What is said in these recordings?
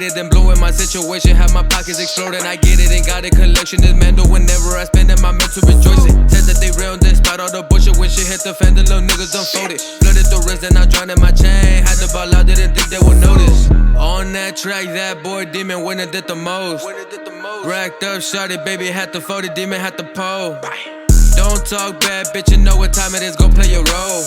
it and blow it. My situation have my pockets exploding. I get it and got a collection. This Mando whenever I spend it, my mental rejoicing. Said that they real despite all the bullshit. When shit hit the fan, the little niggas unfolded. Flooded the wrist and I drowned in my chain. Had to ball out, didn't think they would notice. On that track, that boy Demon when it did the most. Racked up, shorty, baby, had to fold it. Demon had to pole. Don't talk bad, bitch, you know what time it is. Go play your role.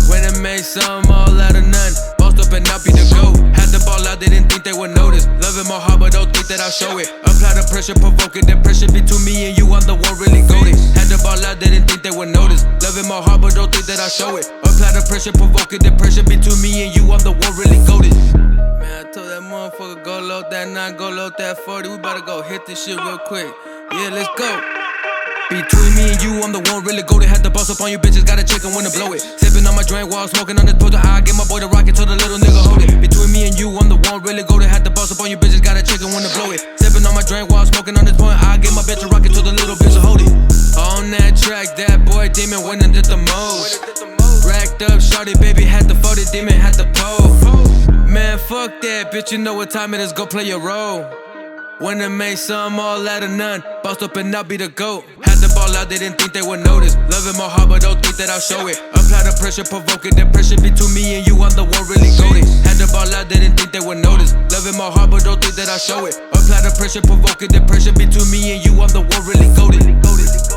When it made something all out of none, bossed up and not be the GOAT. Had the ball out, didn't think they would notice. Love it more hard, but don't think that I'll show it. Apply the pressure, provoke it. The pressure between me and you, I'm the one really goated. Had the ball out, didn't think they would notice. Love it more hard, but don't think that I'll show it. Apply the pressure, provoke it. The pressure between me and you, I'm the one really goated. Man, I told that motherfucker go load that 9, go load that 40. We bout to go hit this shit real quick. Yeah, let's go. Between me and you, I'm the one really go to had the boss up on you bitches, got a chicken when to blow it. Sipping on my drink while smoking on this poster. I get my boy to rock it, till the little nigga hold it. Between me and you, I'm the one really go to had the boss up on you bitches, got a chicken when to blow it. Sipping on my drink while smoking on this point. I get my bitch to rock it, till the little bitch hold it. On that track, that boy Demon when it did the most. Racked up, shorty, baby, had to fold it. Demon had to pole. Man, fuck that, bitch, you know what time it is. Go play your role. When it made something all out of none, bossed up and not be the GOAT. Had the ball out, they didn't think they would notice. Love it more hard, but don't think that I'll show it. Apply the pressure, provoke it. The pressure between me and you, I'm the one really goated. Had the ball out, they didn't think they would notice. Love it more hard, but don't think that I'll show it. Apply the pressure, provoke it. The pressure between me and you, I'm the one really goated.